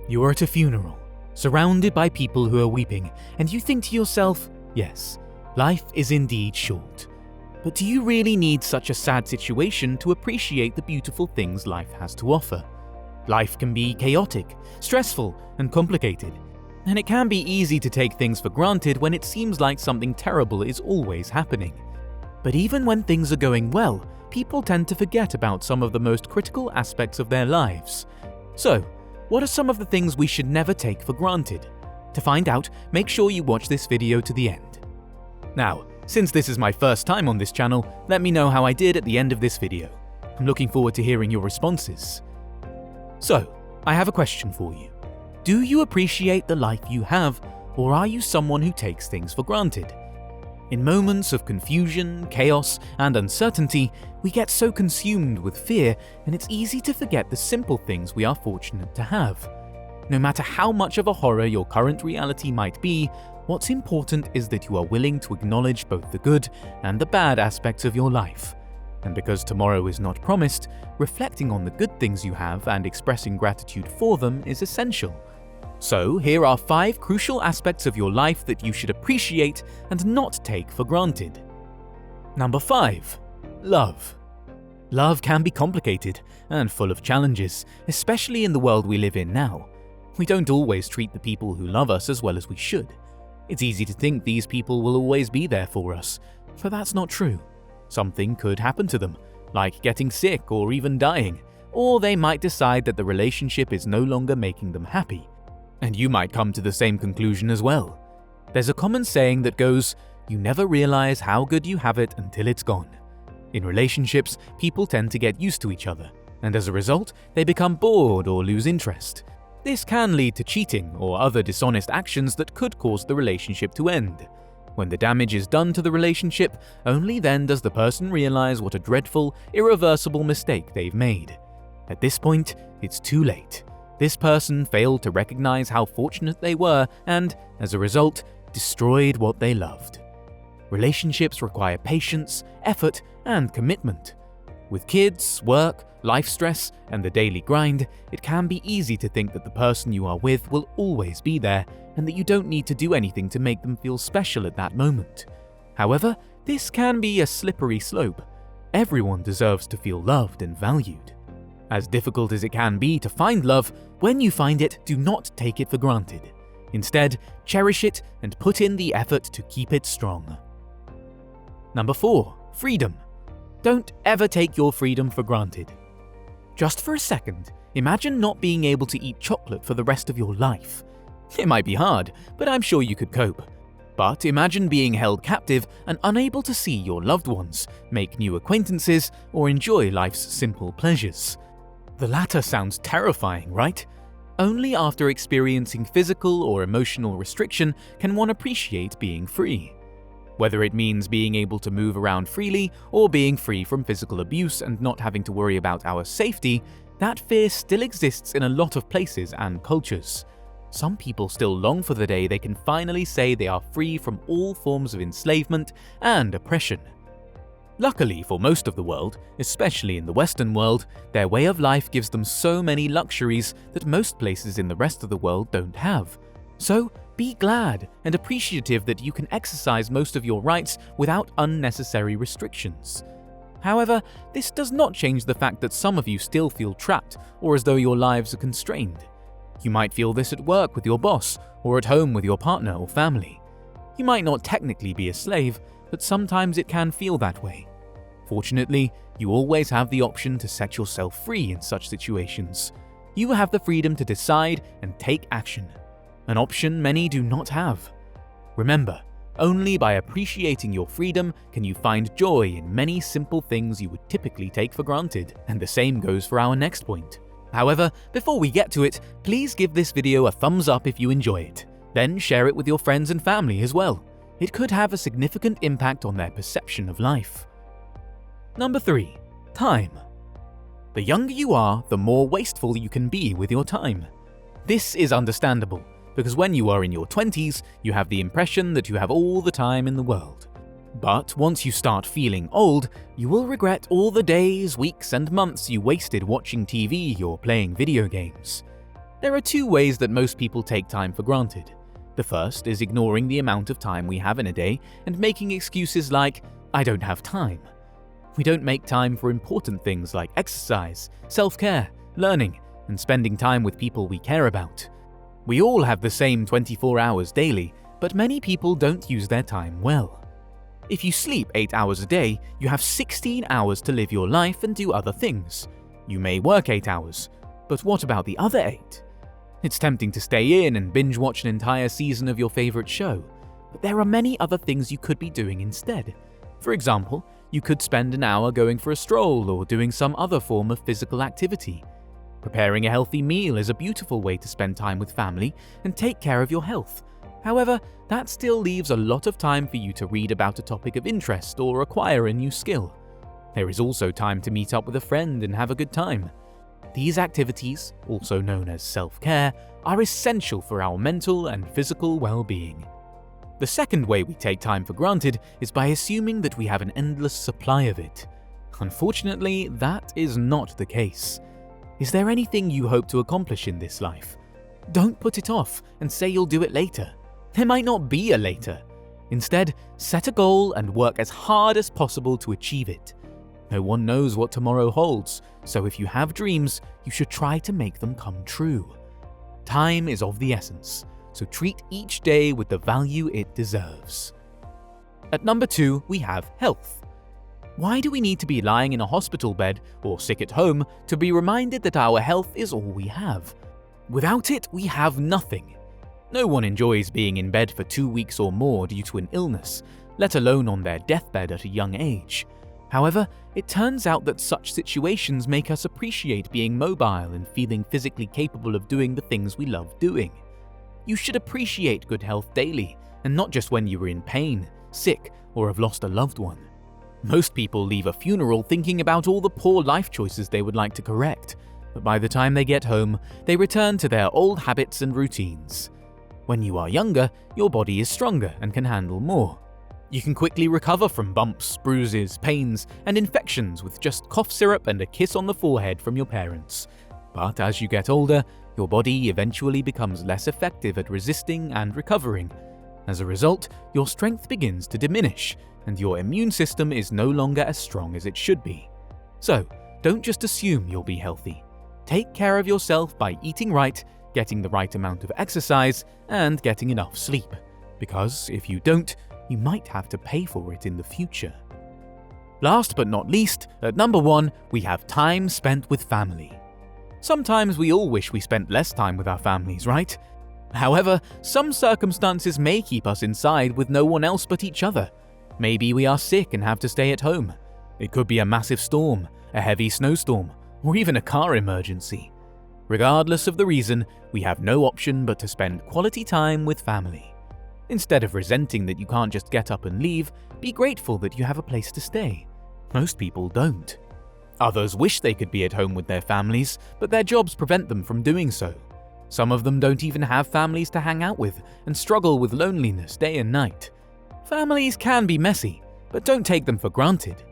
You are at a funeral, surrounded by people who are weeping, and you think to yourself, yes, life is indeed short. But do you really need such a sad situation to appreciate the beautiful things life has to offer? Life can be chaotic, stressful, and complicated, and it can be easy to take things for granted when it seems like something terrible is always happening. But even when things are going well, people tend to forget about some of the most critical aspects of their lives. So, what are some of the things we should never take for granted? To find out, make sure you watch this video to the end. Now, since this is my first time on this channel, let me know how I did at the end of this video. I'm looking forward to hearing your responses. So, I have a question for you. Do you appreciate the life you have, or are you someone who takes things for granted? In moments of confusion, chaos, and uncertainty, we get so consumed with fear, and it's easy to forget the simple things we are fortunate to have. No matter how much of a horror your current reality might be, what's important is that you are willing to acknowledge both the good and the bad aspects of your life. And because tomorrow is not promised, reflecting on the good things you have and expressing gratitude for them is essential. So, here are 5 crucial aspects of your life that you should appreciate and not take for granted. Number 5. Love. Love can be complicated and full of challenges, especially in the world we live in now. We don't always treat the people who love us as well as we should. It's easy to think these people will always be there for us, but that's not true. Something could happen to them, like getting sick or even dying, or they might decide that the relationship is no longer making them happy. And you might come to the same conclusion as well. There's a common saying that goes, "You never realize how good you have it until it's gone." In relationships, people tend to get used to each other, and as a result, they become bored or lose interest. This can lead to cheating or other dishonest actions that could cause the relationship to end. When the damage is done to the relationship, only then does the person realize what a dreadful, irreversible mistake they've made. At this point, it's too late. This person failed to recognize how fortunate they were and, as a result, destroyed what they loved. Relationships require patience, effort, and commitment. With kids, work, life stress, and the daily grind, it can be easy to think that the person you are with will always be there and that you don't need to do anything to make them feel special at that moment. However, this can be a slippery slope. Everyone deserves to feel loved and valued. As difficult as it can be to find love, when you find it, do not take it for granted. Instead, cherish it and put in the effort to keep it strong. Number 4. Freedom. Don't ever take your freedom for granted. Just for a second, imagine not being able to eat chocolate for the rest of your life. It might be hard, but I'm sure you could cope. But imagine being held captive and unable to see your loved ones, make new acquaintances, or enjoy life's simple pleasures. The latter sounds terrifying, right? Only after experiencing physical or emotional restriction can one appreciate being free. Whether it means being able to move around freely or being free from physical abuse and not having to worry about our safety, that fear still exists in a lot of places and cultures. Some people still long for the day they can finally say they are free from all forms of enslavement and oppression. Luckily for most of the world, especially in the Western world, their way of life gives them so many luxuries that most places in the rest of the world don't have. So, be glad and appreciative that you can exercise most of your rights without unnecessary restrictions. However, this does not change the fact that some of you still feel trapped or as though your lives are constrained. You might feel this at work with your boss or at home with your partner or family. You might not technically be a slave, but sometimes it can feel that way. Fortunately, you always have the option to set yourself free in such situations. You have the freedom to decide and take action, an option many do not have. Remember, only by appreciating your freedom can you find joy in many simple things you would typically take for granted, and the same goes for our next point. However, before we get to it, please give this video a thumbs up if you enjoy it. Then share it with your friends and family as well. It could have a significant impact on their perception of life. Number 3. Time. The younger you are, the more wasteful you can be with your time. This is understandable, because when you are in your 20s, you have the impression that you have all the time in the world. But once you start feeling old, you will regret all the days, weeks, and months you wasted watching TV or playing video games. There are two ways that most people take time for granted. The first is ignoring the amount of time we have in a day and making excuses like, "I don't have time." We don't make time for important things like exercise, self-care, learning, and spending time with people we care about. We all have the same 24 hours daily, but many people don't use their time well. If you sleep 8 hours a day, you have 16 hours to live your life and do other things. You may work 8 hours, but what about the other 8? It's tempting to stay in and binge watch an entire season of your favorite show, but there are many other things you could be doing instead. For example, you could spend an hour going for a stroll or doing some other form of physical activity. Preparing a healthy meal is a beautiful way to spend time with family and take care of your health. However, that still leaves a lot of time for you to read about a topic of interest or acquire a new skill. There is also time to meet up with a friend and have a good time. These activities, also known as self-care, are essential for our mental and physical well-being. The second way we take time for granted is by assuming that we have an endless supply of it. Unfortunately, that is not the case. Is there anything you hope to accomplish in this life? Don't put it off and say you'll do it later. There might not be a later. Instead, set a goal and work as hard as possible to achieve it. No one knows what tomorrow holds, so if you have dreams, you should try to make them come true. Time is of the essence, so treat each day with the value it deserves. At number 2, we have health. Why do we need to be lying in a hospital bed or sick at home to be reminded that our health is all we have? Without it, we have nothing. No one enjoys being in bed for 2 weeks or more due to an illness, let alone on their deathbed at a young age. However, it turns out that such situations make us appreciate being mobile and feeling physically capable of doing the things we love doing. You should appreciate good health daily, and not just when you are in pain, sick, or have lost a loved one. Most people leave a funeral thinking about all the poor life choices they would like to correct, but by the time they get home, they return to their old habits and routines. When you are younger, your body is stronger and can handle more. You can quickly recover from bumps, bruises, pains, and infections with just cough syrup and a kiss on the forehead from your parents. But as you get older, your body eventually becomes less effective at resisting and recovering. As a result, your strength begins to diminish, and your immune system is no longer as strong as it should be. So, don't just assume you'll be healthy. Take care of yourself by eating right, getting the right amount of exercise, and getting enough sleep. Because if you don't, you might have to pay for it in the future. Last but not least, at number 1, we have time spent with family. Sometimes we all wish we spent less time with our families, right? However, some circumstances may keep us inside with no one else but each other. Maybe we are sick and have to stay at home. It could be a massive storm, a heavy snowstorm, or even a car emergency. Regardless of the reason, we have no option but to spend quality time with family. Instead of resenting that you can't just get up and leave, be grateful that you have a place to stay. Most people don't. Others wish they could be at home with their families, but their jobs prevent them from doing so. Some of them don't even have families to hang out with and struggle with loneliness day and night. Families can be messy, but don't take them for granted.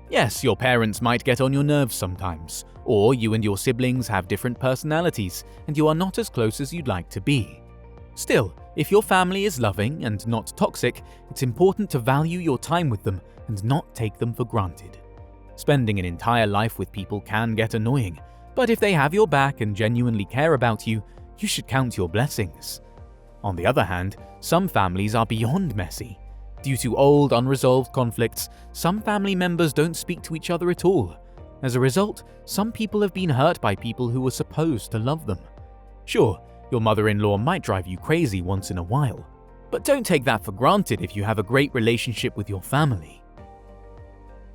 Yes, your parents might get on your nerves sometimes, or you and your siblings have different personalities and you are not as close as you'd like to be. Still, if your family is loving and not toxic, it's important to value your time with them and not take them for granted. Spending an entire life with people can get annoying, but if they have your back and genuinely care about you, you should count your blessings. On the other hand, some families are beyond messy. Due to old, unresolved conflicts, some family members don't speak to each other at all. As a result, some people have been hurt by people who were supposed to love them. Sure, your mother-in-law might drive you crazy once in a while, but don't take that for granted if you have a great relationship with your family.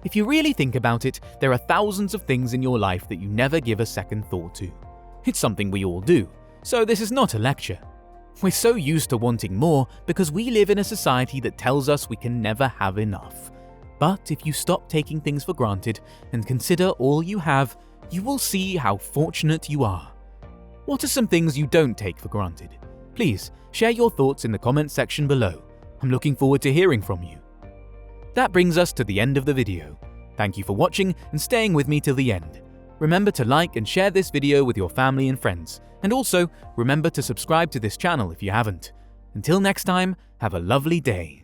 If you really think about it, there are thousands of things in your life that you never give a second thought to. It's something we all do, so this is not a lecture. We're so used to wanting more because we live in a society that tells us we can never have enough. But if you stop taking things for granted and consider all you have, you will see how fortunate you are. What are some things you don't take for granted? Please share your thoughts in the comments section below. I'm looking forward to hearing from you. That brings us to the end of the video. Thank you for watching and staying with me till the end. Remember to like and share this video with your family and friends, And also, remember to subscribe to this channel if you haven't. Until next time, have a lovely day.